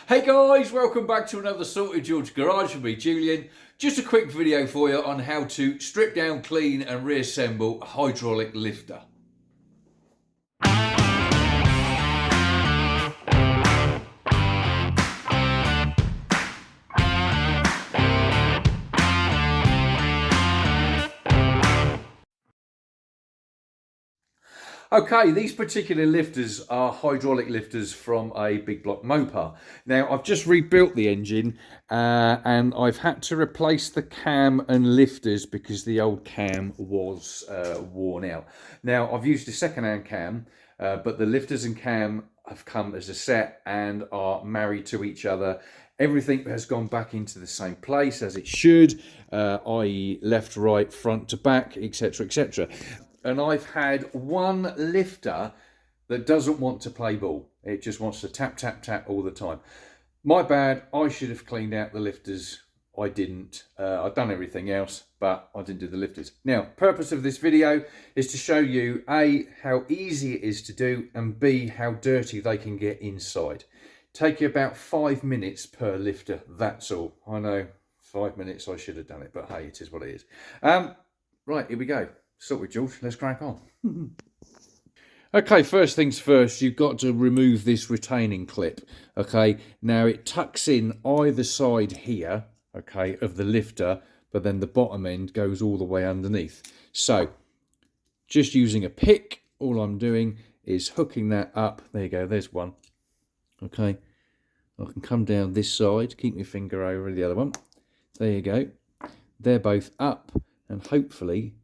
Hey guys, welcome back to another Sorted George Garage with me, Julian. Just a quick video for you on how to strip down, clean and reassemble a hydraulic lifter. Okay, these particular lifters are hydraulic lifters from a big block Mopar. Now, I've just rebuilt the engine and I've had to replace the cam and lifters because the old cam was worn out. Now, I've used a second-hand cam, but the lifters and cam have come as a set and are married to each other. Everything has gone back into the same place as it should, i.e. left, right, front to back, etc, etc. And I've had one lifter that doesn't want to play ball. It just wants to tap, tap, tap all the time. My bad, I should have cleaned out the lifters. I didn't. I've done everything else, but I didn't do the lifters. Now, purpose of this video is to show you A, how easy it is to do, and B, how dirty they can get inside. Take you about 5 minutes per lifter, that's all. I know, 5 minutes, I should have done it, but hey, it is what it is. Right, here we go. Sorted, George, let's crack on. Okay, first things first, you've got to remove this retaining clip. Okay, now it tucks in either side here, okay, of the lifter, but then the bottom end goes all the way underneath. So, just using a pick, all I'm doing is hooking that up. There you go, there's one. Okay, I can come down this side, keep my finger over the other one. There you go. They're both up, and hopefully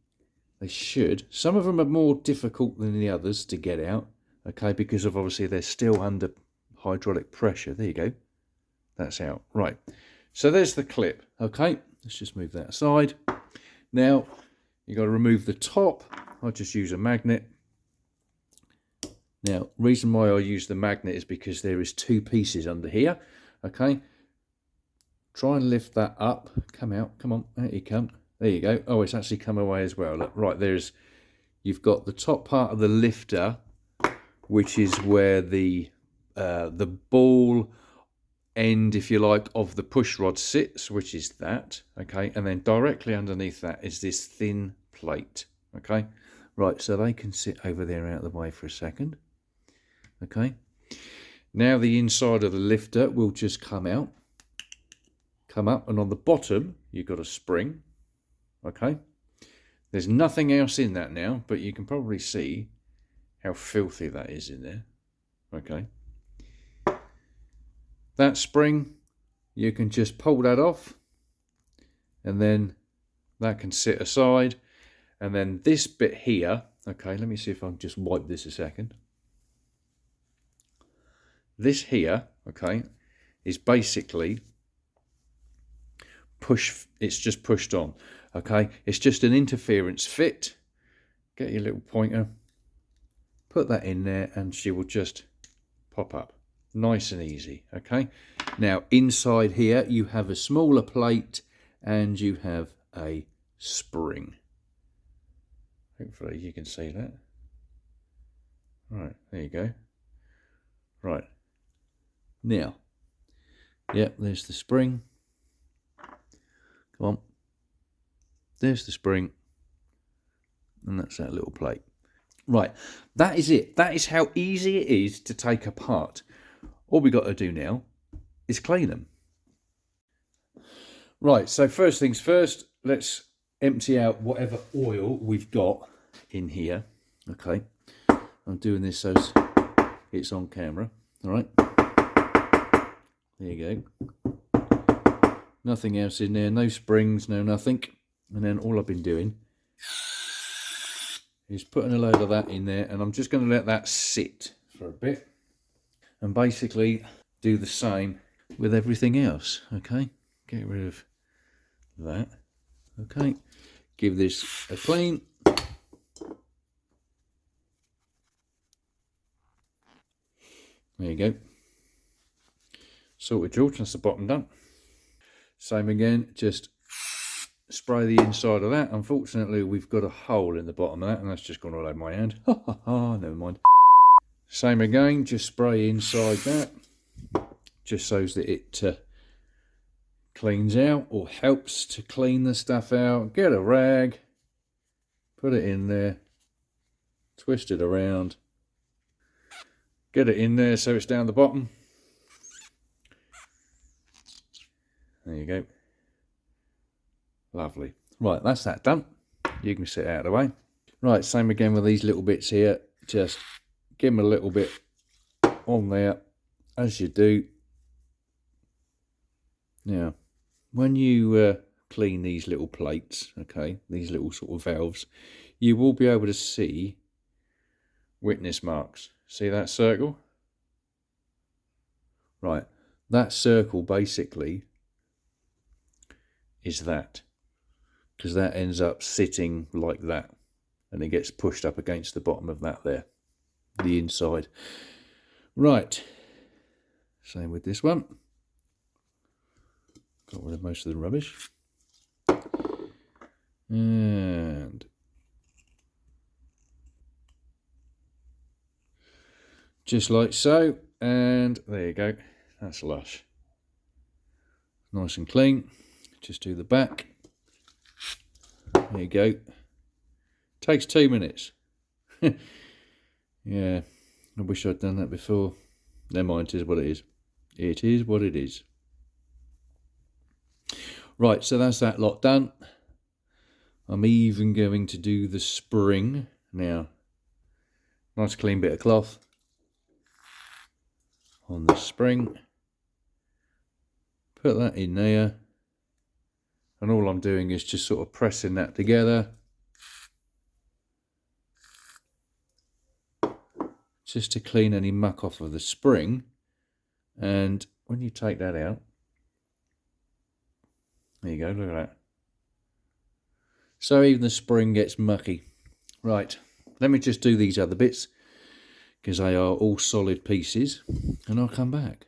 they should. Some of them are more difficult than the others to get out, okay, because of obviously they're still under hydraulic pressure. There you go. That's out. Right. So there's the clip. Okay. Let's just move that aside. Now, you've got to remove the top. I'll just use a magnet. Now, reason why I use the magnet is because there is two pieces under here. Okay. Try and lift that up. Come out. Come on. There you come. There you go. Oh, it's actually come away as well. Look, right, you've got the top part of the lifter, which is where the ball end, if you like, of the push rod sits, which is that. Okay, and then directly underneath that is this thin plate. Okay, right, so they can sit over there out of the way for a second. Okay, now the inside of the lifter will just come out, come up, and on the bottom you've got a spring. Okay, there's nothing else in that now, but you can probably see how filthy that is in there. Okay, that spring, you can just pull that off, and then that can sit aside. And then this bit here, okay, let me see if I can just wipe this a second. This here, okay, is basically it's just pushed on. Okay, it's just an interference fit. Get your little pointer, put that in there, and she will just pop up. Nice and easy, okay? Now, inside here, you have a smaller plate, and you have a spring. Hopefully you can see that. Right, there you go. Right. Now, yep, there's the spring. Come on. There's the spring, and that's that little plate. Right, that is it. That is how easy it is to take apart. All we got to do now is clean them. Right, so first things first, let's empty out whatever oil we've got in here. Okay, I'm doing this so it's on camera. All right, there you go. Nothing else in there, no springs, no nothing. And then all I've been doing is putting a load of that in there, and I'm just going to let that sit for a bit and basically do the same with everything else. Okay, get rid of that. Okay, give this a clean. There you go. Sorted, George, that's the bottom done. Same again, just spray the inside of that. Unfortunately, we've got a hole in the bottom of that, and that's just gone all over my hand. Ha ha ha, never mind. Same again, just spray inside that. just so that it cleans out, or helps to clean the stuff out. Get a rag, put it in there, twist it around, get it in there so it's down the bottom. There you go. Lovely. Right, that's that done. You can sit out of the way. Right, same again with these little bits here. Just give them a little bit on there, as you do. Now, when you clean these little plates, okay, these little sort of valves, you will be able to see witness marks. See that circle? Right, that circle basically is that, because that ends up sitting like that, and it gets pushed up against the bottom of that there, the inside. Right, same with this one. Got rid of most of the rubbish. And just like so, and there you go, that's lush. Nice and clean. Just do the back. There you go. Takes 2 minutes. Yeah, I wish I'd done that before. Never mind, it is what it is. It is what it is. Right, so that's that lot done. I'm even going to do the spring now. Nice clean bit of cloth on the spring. Put that in there. And all I'm doing is just sort of pressing that together. Just to clean any muck off of the spring. And when you take that out, there you go, look at that. So even the spring gets mucky. Right, let me just do these other bits, because they are all solid pieces, and I'll come back.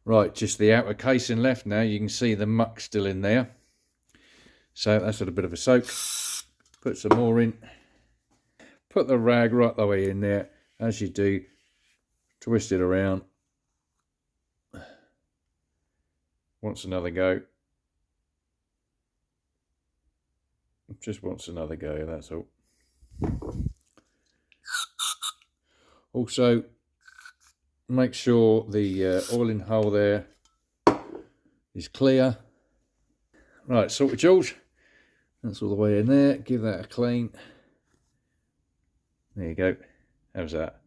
Right, just the outer casing left now. You can see the muck still in there. So that's had a bit of a soak. Put some more in. Put the rag right the way in there, as you do. Twist it around. Wants another go. Just wants another go, that's all. Also, make sure the oiling hole there is clear. Right, sorted George. That's all the way in there. Give that a clean. There you go. How's that?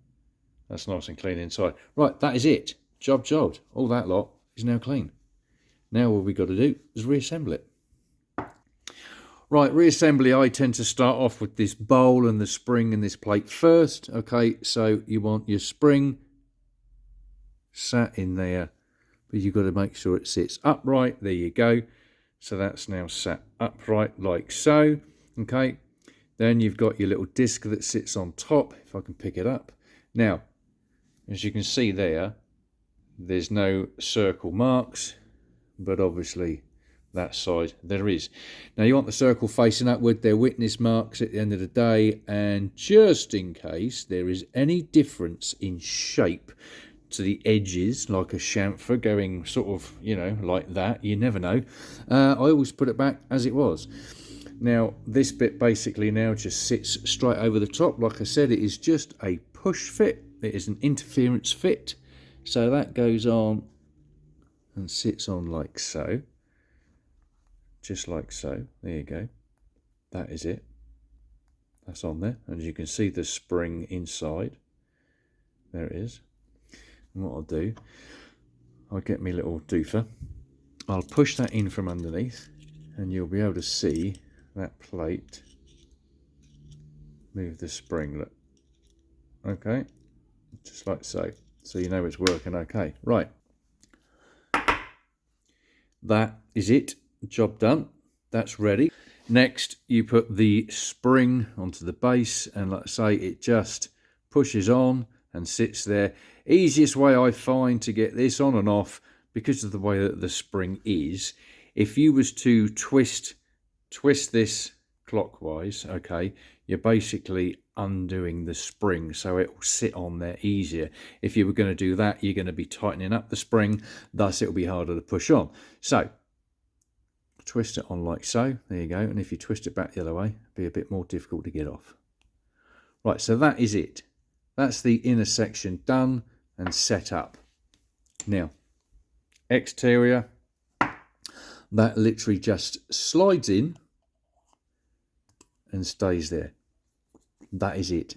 That's nice and clean inside. Right, that is it. Job jobbed. All that lot is now clean. Now all we've got to do is reassemble it. Right, reassembly, I tend to start off with this bowl and the spring and this plate first. Okay, so you want your spring sat in there, but you've got to make sure it sits upright. There you go. So that's now sat upright like so. Okay, then you've got your little disc that sits on top, if I can pick it up. Now, as you can see there, there's no circle marks, but obviously that side there is. Now you want the circle facing upward. They're witness marks at the end of the day, and just in case there is any difference in shape to the edges, like a chamfer going sort of, you know, like that, you never know, I always put it back as it was. Now this bit basically now just sits straight over the top. Like I said, it is just a push fit. It is an interference fit, so that goes on and sits on like so, just like so. There you go, that is it. That's on there, and you can see the spring inside. There it is. And what I'll do, I'll get my little doofer, I'll push that in from underneath, and you'll be able to see that plate move the spring. Look, okay, just like so. So you know it's working okay. Right, that is it. Job done. That's ready. Next, you put the spring onto the base, and like I say, it just pushes on and sits there. Easiest way I find to get this on and off, because of the way that the spring is, if you was to twist this clockwise, okay, you're basically undoing the spring, so it will sit on there easier. If you were going to do that, you're going to be tightening up the spring, thus it will be harder to push on. So twist it on like so, there you go, and if you twist it back the other way, it'll be a bit more difficult to get off. Right, so that is it. That's the inner section done and set up. Now, exterior, that literally just slides in and stays there. That is it.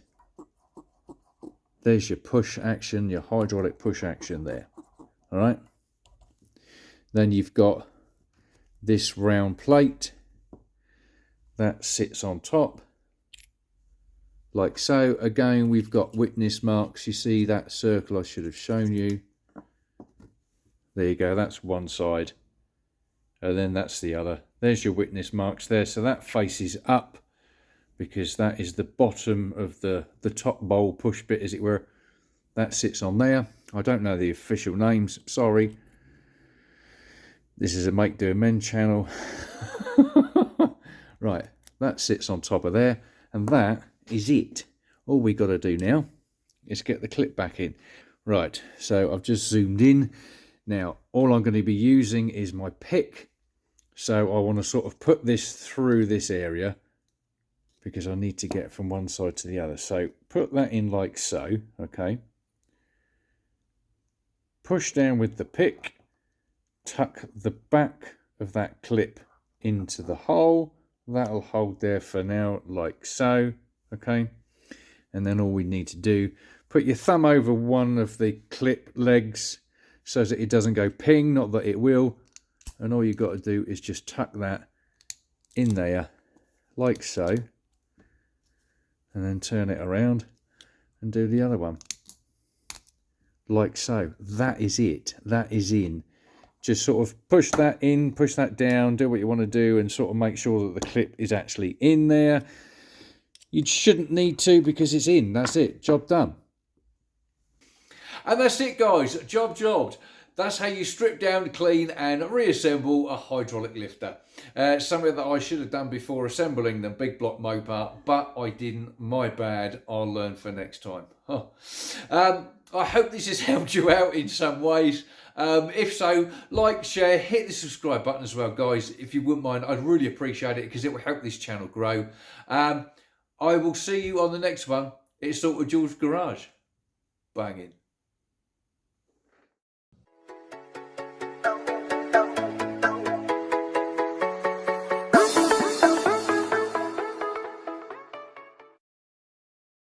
There's your push action, your hydraulic push action there. All right. Then you've got this round plate that sits on top like so. Again, we've got witness marks. You see that circle I should have shown you. There you go, that's one side, and then that's the other. There's your witness marks there. So that faces up, because that is the bottom of the top bowl push bit, as it were. That sits on there. I don't know the official names, sorry. This is a Make Do Amend channel. Right, that sits on top of there, and that is it. All we got to do now is get the clip back in. Right, so I've just zoomed in. Now, all I'm going to be using is my pick. So I want to sort of put this through this area, because I need to get from one side to the other. So put that in like so, okay. Push down with the pick, tuck the back of that clip into the hole. That'll hold there for now like so, okay. And then all we need to do, put your thumb over one of the clip legs so that it doesn't go ping, not that it will. And all you've got to do is just tuck that in there like so, and then turn it around and do the other one like so. That is it. That is in. Just sort of push that in, push that down, do what you want to do, and sort of make sure that the clip is actually in there. You shouldn't need to, because it's in. That's it. Job done. And that's it, guys. Job jobbed. That's how you strip down, clean and reassemble a hydraulic lifter. Something that I should have done before assembling the big block motor, but I didn't. My bad. I'll learn for next time. I hope this has helped you out in some ways. If so, like, share, hit the subscribe button as well, guys. If you wouldn't mind, I'd really appreciate it, because it will help this channel grow. I will see you on the next one. It's Sort of Jules Garage. Banging.